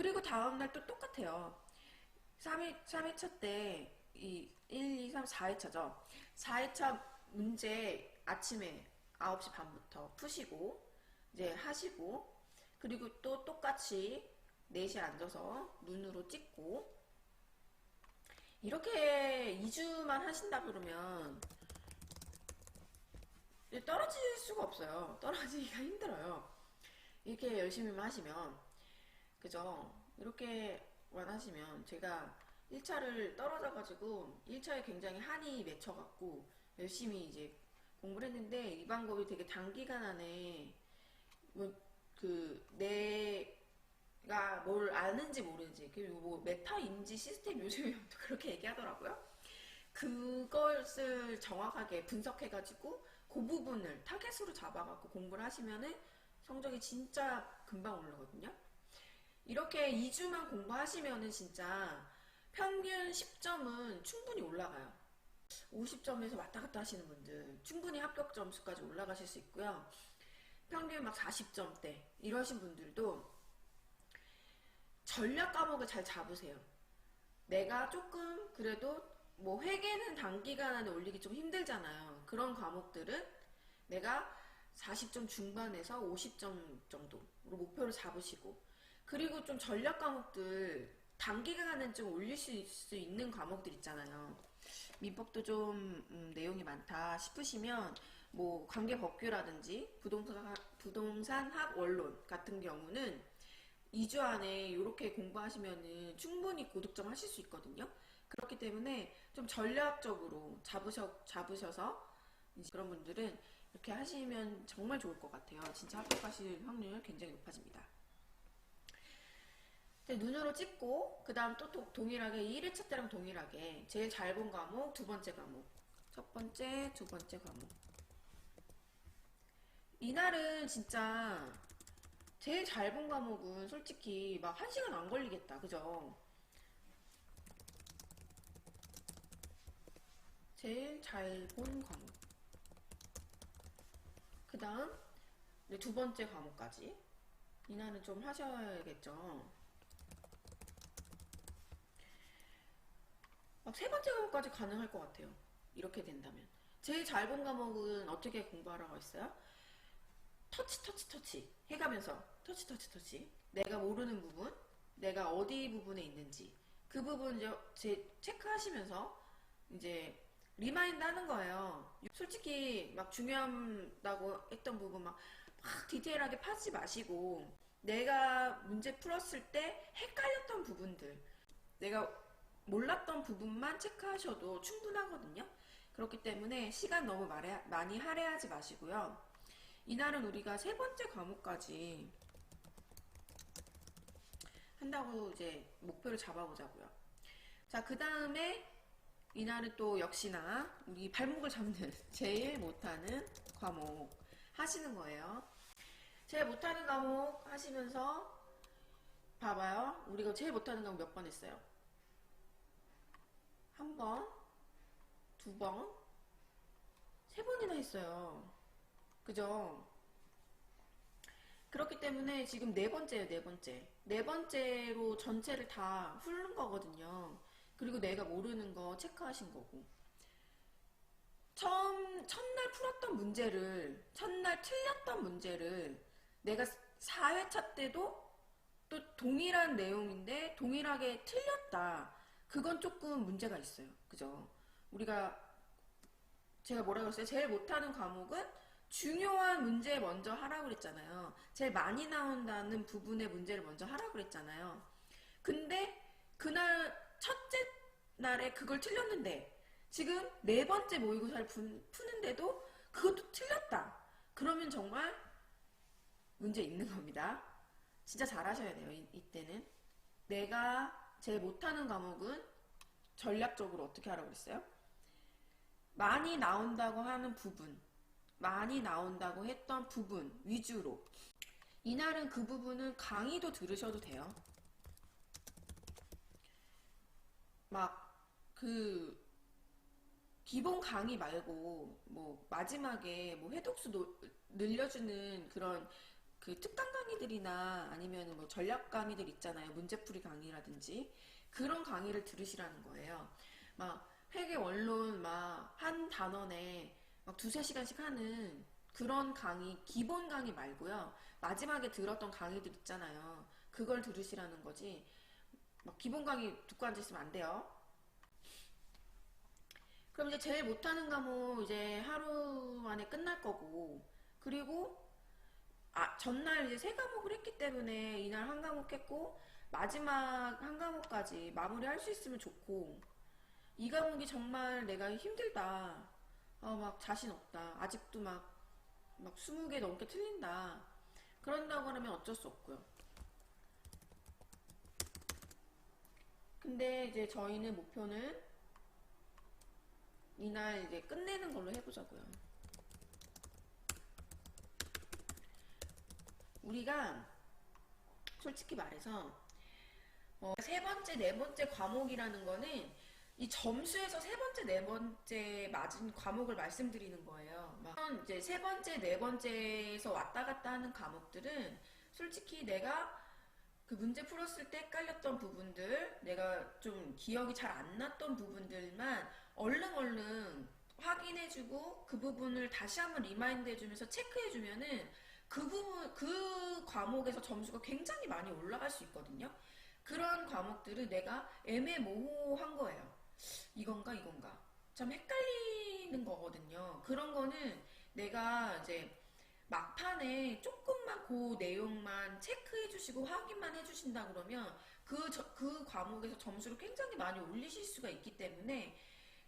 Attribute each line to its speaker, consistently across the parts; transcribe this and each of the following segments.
Speaker 1: 그리고 다음날 또 똑같아요. 3회차 때, 1, 2, 3, 4회차죠. 4회차 문제 아침에 9시 반부터 푸시고, 이제 하시고, 그리고 또 똑같이 4시에 앉아서 눈으로 찍고, 이렇게 2주만 하신다 그러면 떨어질 수가 없어요. 떨어지기가 힘들어요. 이렇게 열심히만 하시면. 그죠? 이렇게만 하시면 제가 1차를 떨어져가지고 1차에 굉장히 한이 맺혀갖고 열심히 이제 공부를 했는데 이 방법이 되게 단기간 안에 내가 뭘 아는지 모르는지 그리고 뭐 메타 인지 시스템 요즘에 그렇게 얘기하더라고요. 그것을 정확하게 분석해가지고 그 부분을 타겟으로 잡아갖고 공부를 하시면은 성적이 진짜 금방 올라거든요. 이렇게 2주만 공부하시면은 진짜 평균 10점은 충분히 올라가요. 50점에서 왔다 갔다 하시는 분들 충분히 합격 점수까지 올라가실 수 있고요. 평균 막 40점대 이러신 분들도 전략 과목을 잘 잡으세요. 내가 조금 그래도 뭐 회계는 단기간 안에 올리기 좀 힘들잖아요. 그런 과목들은 내가 40점 중반에서 50점 정도로 목표를 잡으시고, 그리고 좀 전략 과목들 단기간은 좀 올릴 수 있는 과목들 있잖아요. 민법도 좀 내용이 많다 싶으시면 뭐 관계법규라든지 부동산학 원론 같은 경우는 2주 안에 이렇게 공부하시면은 충분히 고득점 하실 수 있거든요. 그렇기 때문에 좀 전략적으로 잡으셔서 이제 그런 분들은 이렇게 하시면 정말 좋을 것 같아요. 진짜 합격하실 확률 굉장히 높아집니다. 눈으로 찍고 그 다음 또 동일하게 1회차 때랑 동일하게 제일 잘 본 과목, 두 번째 과목, 첫 번째, 두 번째 과목. 이날은 진짜 제일 잘 본 과목은 솔직히 막 1시간 안 걸리겠다. 그죠? 제일 잘 본 과목. 그 다음 두 번째 과목까지. 이날은 좀 하셔야겠죠. 막 세 번째 과목까지 가능할 것 같아요. 이렇게 된다면. 제일 잘 본 과목은 어떻게 공부하라고 했어요? 터치 해가면서 터치 내가 모르는 부분, 내가 어디 부분에 있는지 그 부분 이제 체크하시면서 이제 리마인드 하는 거예요. 솔직히 막 중요하다고 했던 부분 막 디테일하게 파지 마시고 내가 문제 풀었을 때 헷갈렸던 부분들, 내가 몰랐던 부분만 체크하셔도 충분하거든요. 그렇기 때문에 시간 너무 많이 할애하지 마시고요. 이날은 우리가 세 번째 과목까지 한다고 이제 목표를 잡아보자고요. 자, 그 다음에 이날은 또 역시나 우리 발목을 잡는 제일 못하는 과목 하시는 거예요. 제일 못하는 과목 하시면서 봐봐요. 우리가 제일 못하는 과목 몇 번 했어요? 한 번, 두 번, 세 번이나 했어요. 그죠? 그렇기 때문에 지금 네 번째예요, 네 번째. 네 번째로 전체를 다 훑는 거거든요. 그리고 내가 모르는 거 체크하신 거고. 첫날 풀었던 문제를, 첫날 틀렸던 문제를 내가 4회차 때도 또 동일한 내용인데 동일하게 틀렸다. 그건 조금 문제가 있어요. 그죠? 제가 뭐라고 했어요? 제일 못하는 과목은 중요한 문제 먼저 하라고 그랬잖아요. 제일 많이 나온다는 부분의 문제를 먼저 하라고 그랬잖아요. 근데 그날 첫째 날에 그걸 틀렸는데 지금 네 번째 모의고사를 푸는데도 그것도 틀렸다. 그러면 정말 문제 있는 겁니다. 진짜 잘하셔야 돼요. 이때는. 내가 제일 못하는 과목은 전략적으로 어떻게 하라고 그랬어요? 많이 나온다고 하는 부분, 많이 나온다고 했던 부분 위주로. 이날은 그 부분은 강의도 들으셔도 돼요. 막 그 기본 강의 말고 뭐 마지막에 뭐 해독수 늘려주는 그런 그 특강 강의들이나 아니면 뭐 전략 강의들 있잖아요. 문제풀이 강의라든지 그런 강의를 들으시라는 거예요. 막 회계 원론 막 한 단원에 막 두세 시간씩 하는 그런 강의, 기본 강의 말고요. 마지막에 들었던 강의들 있잖아요. 그걸 들으시라는 거지. 막 기본 강의 듣고 앉으시면 안 돼요. 그럼 이제 제일 못하는 과목 이제 하루 만에 끝날 거고, 그리고 전날 이제 세 과목을 했기 때문에 이날 한 과목 했고 마지막 한 과목까지 마무리할 수 있으면 좋고, 이 과목이 정말 내가 힘들다, 막 자신 없다, 아직도 막 20개 넘게 틀린다, 그런다고 하면 어쩔 수 없고요. 근데 이제 저희는 목표는 이날 이제 끝내는 걸로 해보자고요. 우리가 솔직히 말해서 세 번째, 네 번째 과목이라는 거는 이 점수에서 세 번째, 네 번째 맞은 과목을 말씀드리는 거예요. 막 이제 세 번째, 네 번째에서 왔다 갔다 하는 과목들은 솔직히 내가 그 문제 풀었을 때 헷갈렸던 부분들, 내가 좀 기억이 잘 안 났던 부분들만 얼른 확인해주고 그 부분을 다시 한번 리마인드 해주면서 체크해주면은 그 부분, 그 과목에서 점수가 굉장히 많이 올라갈 수 있거든요. 그런 과목들을 내가 애매모호한 거예요. 이건가 이건가 참 헷갈리는 거거든요. 그런 거는 내가 이제 막판에 조금만 그 내용만 체크해 주시고 확인만 해 주신다 그러면 그 과목에서 점수를 굉장히 많이 올리실 수가 있기 때문에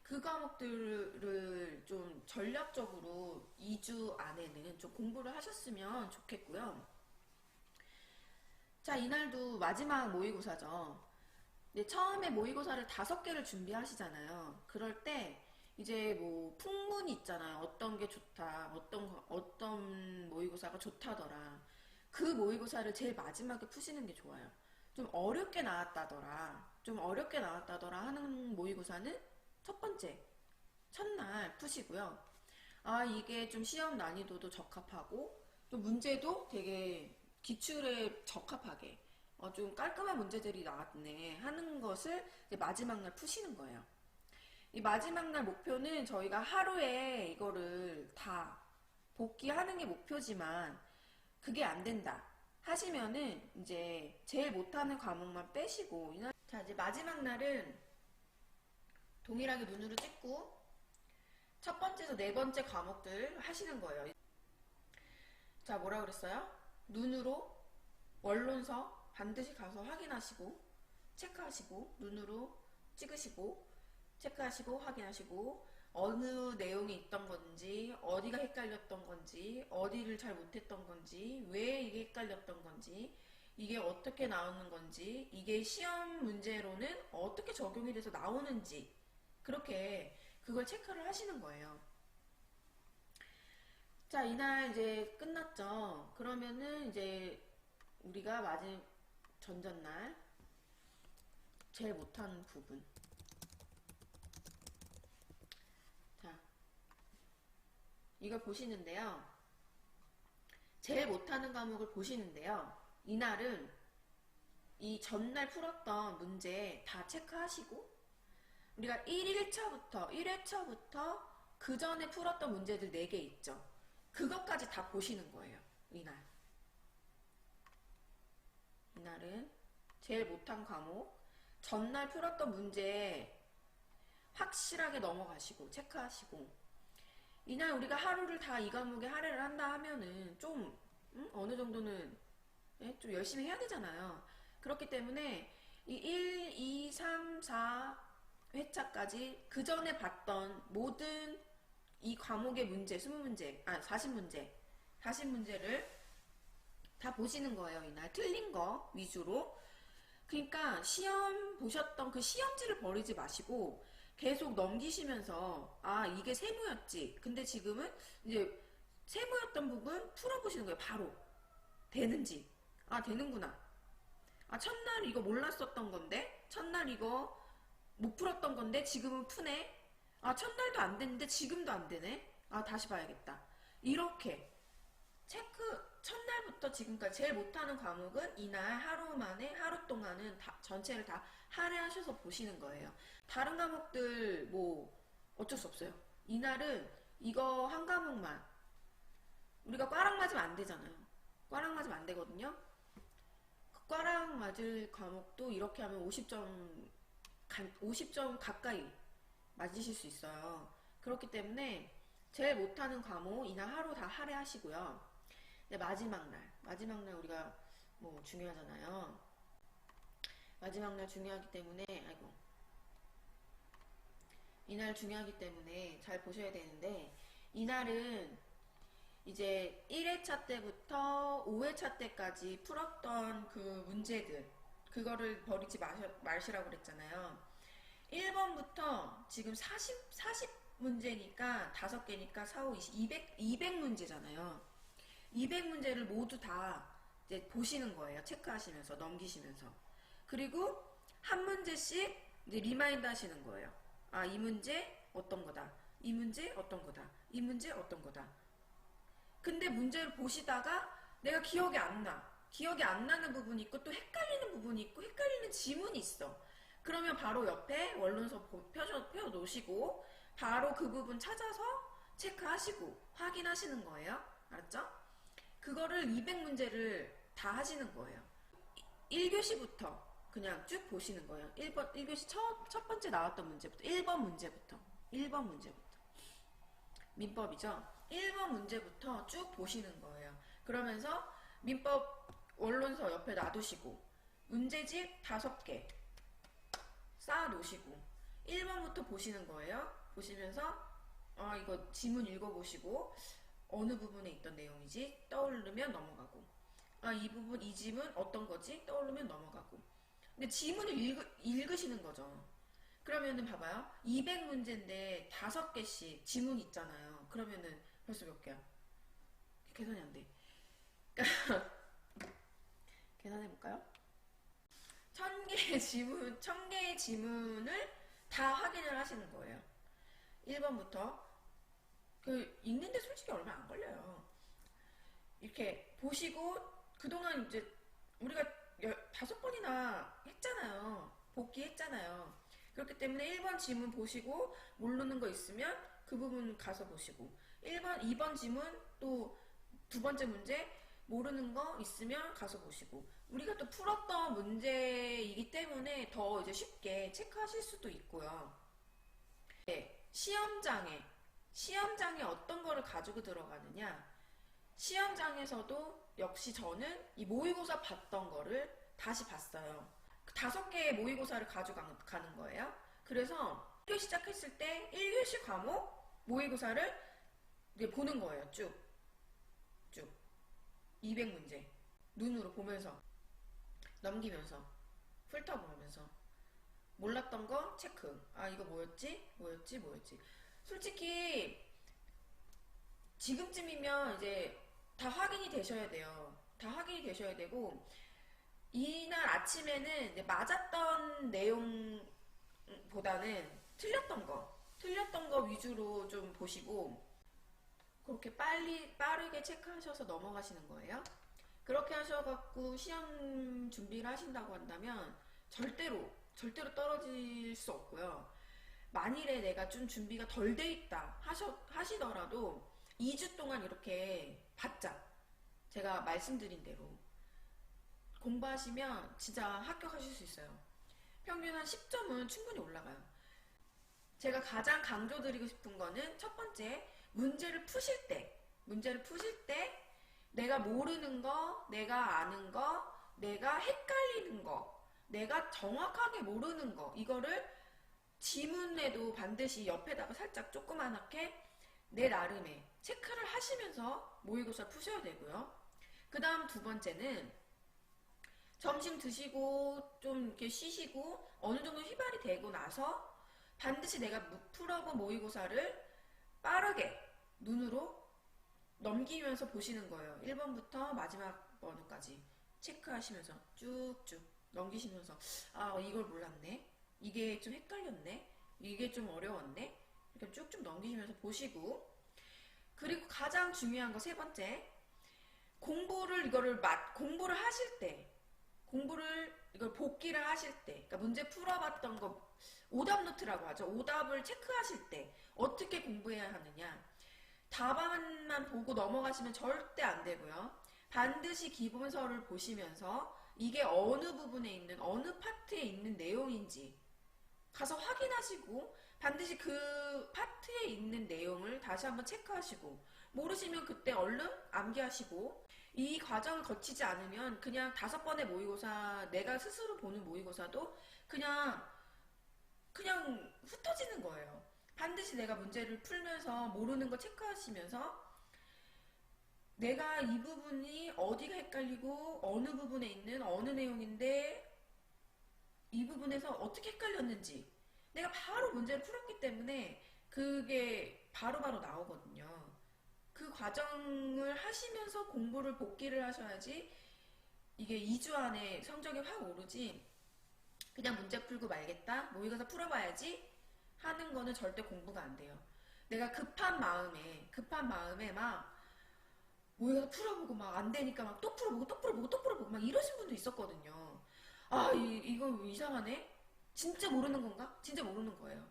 Speaker 1: 그 과목들을 좀 전략적으로 2주 안에는 좀 공부를 하셨으면 좋겠고요. 자, 이날도 마지막 모의고사죠. 근데 처음에 모의고사를 5개를 준비하시잖아요. 그럴 때 이제 뭐 풍문이 있잖아요. 어떤 게 좋다, 어떤 모의고사가 좋다더라. 그 모의고사를 제일 마지막에 푸시는 게 좋아요. 좀 어렵게 나왔다더라 하는 모의고사는 첫 번째, 첫날 푸시고요. 이게 좀 시험 난이도도 적합하고 또 문제도 되게 기출에 적합하게 좀 깔끔한 문제들이 나왔네 하는 것을 이제 마지막 날 푸시는 거예요. 이 마지막 날 목표는 저희가 하루에 이거를 다 복귀하는 게 목표지만 그게 안 된다 하시면은 이제 제일 못하는 과목만 빼시고, 자, 이제 마지막 날은 동일하게 눈으로 찍고 첫 번째에서 네 번째 과목들 하시는 거예요. 자, 뭐라 그랬어요? 눈으로 원론서 반드시 가서 확인하시고 체크하시고 눈으로 찍으시고 체크하시고 확인하시고 어느 내용이 있던 건지, 어디가 헷갈렸던 건지, 어디를 잘 못했던 건지, 왜 이게 헷갈렸던 건지, 이게 어떻게 나오는 건지, 이게 시험 문제로는 어떻게 적용이 돼서 나오는지, 그렇게 그걸 체크를 하시는 거예요. 자, 이날 이제 끝났죠. 그러면은 이제 우리가 전전날 제일 못하는 부분. 자, 이걸 보시는데요. 제일 못하는 과목을 보시는데요. 이날은 이 전날 풀었던 문제 다 체크하시고 우리가 1회차부터 그 전에 풀었던 문제들 4개 있죠. 그것까지 다 보시는 거예요. 이날은 제일 못한 과목 전날 풀었던 문제 확실하게 넘어가시고 체크하시고, 이날 우리가 하루를 다 이 과목에 할애를 한다 하면은 좀 어느 정도는 좀 열심히 해야 되잖아요. 그렇기 때문에 이 1, 2, 3, 4회차까지 그 전에 봤던 모든 이 과목의 문제 20문제 40문제를 다 보시는 거예요. 이날 틀린 거 위주로. 그러니까 시험 보셨던 그 시험지를 버리지 마시고 계속 넘기시면서 이게 세모였지, 근데 지금은 이제 세모였던 부분 풀어보시는 거예요. 바로 되는지. 되는구나. 첫날 이거 몰랐었던 건데, 첫날 이거 못 풀었던 건데 지금은 푸네. 첫날도 안 됐는데 지금도 안 되네. 다시 봐야겠다. 이렇게 체크, 첫날부터 1번부터 지금까지 제일 못하는 과목은 이날 하루 만에 하루 동안은 전체를 다 할애하셔서 보시는 거예요. 다른 과목들 뭐 어쩔 수 없어요. 이날은 이거 한 과목만 우리가 꽈락 맞으면 안 되잖아요. 꽈락 맞으면 안 되거든요. 그 꽈락 맞을 과목도 이렇게 하면 50점 가까이 맞으실 수 있어요. 그렇기 때문에 제일 못하는 과목 이날 하루 다 할애하시고요. 네, 마지막 날 우리가 뭐 중요하잖아요. 마지막 날 중요하기 때문에 이날 중요하기 때문에 잘 보셔야 되는데, 이날은 이제 1회차 때부터 5회차 때까지 풀었던 그 문제들, 그거를 버리지 마시라고 그랬잖아요. 1번부터 지금 40 문제니까 5개니까 4, 5, 20, 200문제잖아요. 200문제를 모두 다 이제 보시는 거예요. 체크하시면서, 넘기시면서. 그리고 한 문제씩 이제 리마인드 하시는 거예요. 아, 이 문제 어떤 거다. 이 문제 어떤 거다. 이 문제 어떤 거다. 근데 문제를 보시다가 내가 기억이 안 나. 기억이 안 나는 부분이 있고 또 헷갈리는 부분이 있고 헷갈리는 지문이 있어. 그러면 바로 옆에 원론서 펴 놓으시고 바로 그 부분 찾아서 체크하시고 확인하시는 거예요. 알았죠? 그거를 200문제를 다 하시는 거예요. 1교시부터 그냥 쭉 보시는 거예요. 1교시 첫 번째 나왔던 문제부터 1번 문제부터 민법이죠. 1번 문제부터 쭉 보시는 거예요. 그러면서 민법 원론서 옆에 놔두시고 문제집 5개 쌓아 놓으시고 1번부터 보시는 거예요. 보시면서 이거 지문 읽어보시고 어느 부분에 있던 내용이지 떠오르면 넘어가고, 이 부분 이 지문 어떤 거지 떠오르면 넘어가고. 근데 지문을 읽으시는 거죠. 그러면은 봐봐요. 200문제인데 5개씩 지문 있잖아요. 그러면은 벌써 몇 개야? 계산이 안 돼. 계산해볼까요? 1000개의 지문을 다 확인을 하시는 거예요. 1번부터. 읽는데 솔직히 얼마 안 걸려요. 이렇게 보시고, 그동안 이제 우리가 5번이나 했잖아요. 복귀했잖아요. 그렇기 때문에 1번 지문 보시고 모르는 거 있으면 그 부분 가서 보시고, 2번 지문 또 두 번째 문제 모르는 거 있으면 가서 보시고, 우리가 또 풀었던 문제이기 때문에 더 이제 쉽게 체크하실 수도 있고요. 네, 시험장에 어떤 거를 가지고 들어가느냐, 시험장에서도 역시 저는 이 모의고사 봤던 거를 다시 봤어요. 5개의 모의고사를 가져가는 거예요. 그래서 학교 시작했을 때 1교시 과목 모의고사를 이제 보는 거예요. 쭉 200문제 눈으로 보면서 넘기면서 훑어보면서 몰랐던 거 체크. 이거 뭐였지? 솔직히 지금쯤이면 이제 다 확인이 되셔야 돼요. 다 확인이 되셔야 되고, 이날 아침에는 이제 맞았던 내용보다는 틀렸던 거 위주로 좀 보시고, 그렇게 빠르게 체크하셔서 넘어가시는 거예요. 그렇게 하셔갖고 시험 준비를 하신다고 한다면 절대로 떨어질 수 없고요. 만일에 내가 좀 준비가 덜 돼 있다 하시더라도 2주 동안 이렇게 바짝 제가 말씀드린 대로 공부하시면 진짜 합격하실 수 있어요. 평균 한 10점은 충분히 올라가요. 제가 가장 강조드리고 싶은 거는 첫 번째, 문제를 푸실 때 내가 모르는 거, 내가 아는 거, 내가 헷갈리는 거, 내가 정확하게 모르는 거, 이거를 지문에도 반드시 옆에다가 살짝 조그만하게 내 나름의 체크를 하시면서 모의고사 푸셔야 되고요. 그 다음 두 번째는 점심 드시고 좀 이렇게 쉬시고 어느 정도 휘발이 되고 나서 반드시 내가 풀어본 모의고사를 빠르게 눈으로 넘기면서 보시는 거예요. 1번부터 마지막 번호까지 체크하시면서 쭉쭉 넘기시면서 이걸 몰랐네, 이게 좀 헷갈렸네, 이게 좀 어려웠네, 이렇게 쭉쭉 넘기시면서 보시고, 그리고 가장 중요한 거 세 번째, 공부를 하실 때, 이걸 복기를 하실 때, 그러니까 문제 풀어봤던 거, 오답 노트라고 하죠. 오답을 체크하실 때, 어떻게 공부해야 하느냐. 답안만 보고 넘어가시면 절대 안 되고요. 반드시 기본서를 보시면서 이게 어느 부분에 있는, 어느 파트에 있는 내용인지 가서 확인하시고, 반드시 그 파트에 있는 내용을 다시 한번 체크하시고, 모르시면 그때 얼른 암기하시고, 이 과정을 거치지 않으면 그냥 5번의 모의고사, 내가 스스로 보는 모의고사도 그냥 흩어지는 거예요. 반드시 내가 문제를 풀면서 모르는 거 체크하시면서 내가 이 부분이 어디가 헷갈리고 어느 부분에 있는 어느 내용인데 이 부분에서 어떻게 헷갈렸는지 내가 바로 문제를 풀었기 때문에 그게 바로바로 나오거든요. 그 과정을 하시면서 공부를 복기를 하셔야지 이게 2주 안에 성적이 확 오르지, 그냥 문제 풀고 말겠다, 모의고사 풀어봐야지 하는 거는 절대 공부가 안 돼요. 내가 급한 마음에 막 모의고사 풀어보고 막 안 되니까 막 또 풀어보고 또 풀어보고 또 풀어보고 막 이러신 분도 있었거든요. 아, 이거 이상하네? 진짜 모르는 건가? 진짜 모르는 거예요.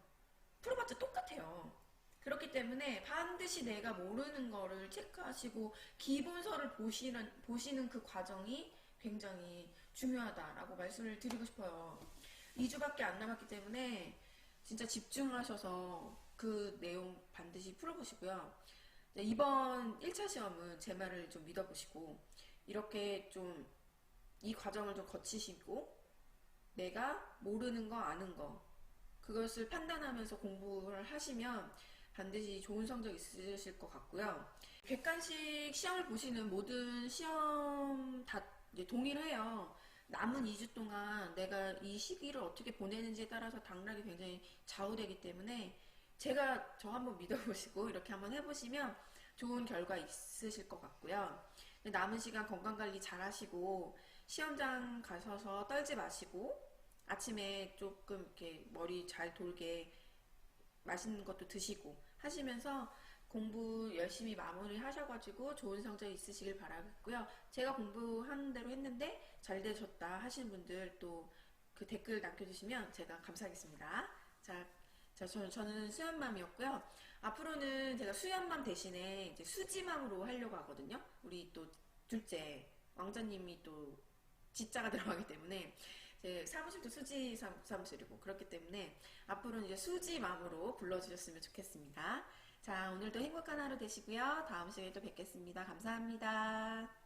Speaker 1: 풀어봤자 똑같아요. 그렇기 때문에 반드시 내가 모르는 거를 체크하시고 기본서를 보시는 그 과정이 굉장히 중요하다라고 말씀을 드리고 싶어요. 2주밖에 안 남았기 때문에 진짜 집중하셔서 그 내용 반드시 풀어보시고요. 이번 1차 시험은 제 말을 좀 믿어보시고 이렇게 좀 이 과정을 좀 거치시고 내가 모르는 거 아는 거 그것을 판단하면서 공부를 하시면 반드시 좋은 성적 있으실 것 같고요. 객관식 시험을 보시는 모든 시험 다 이제 동일해요. 남은 2주 동안 내가 이 시기를 어떻게 보내는지에 따라서 당락이 굉장히 좌우되기 때문에 제가 저 한번 믿어보시고 이렇게 한번 해보시면 좋은 결과 있으실 것 같고요. 남은 시간 건강관리 잘 하시고 시험장 가셔서 떨지 마시고 아침에 조금 이렇게 머리 잘 돌게 맛있는 것도 드시고 하시면서 공부 열심히 마무리 하셔가지고 좋은 성적 있으시길 바라겠고요. 제가 공부하는 대로 했는데 잘 되셨다 하시는 분들 또 그 댓글 남겨주시면 제가 감사하겠습니다. 저는 수연맘이었고요. 앞으로는 제가 수연맘 대신에 이제 수지맘으로 하려고 하거든요. 우리 또 둘째 왕자님이 또 지자가 들어가기 때문에 제 사무실도 수지 사무실이고 그렇기 때문에 앞으로는 이제 수지맘으로 불러주셨으면 좋겠습니다. 자, 오늘도 행복한 하루 되시고요. 다음 시간에 또 뵙겠습니다. 감사합니다.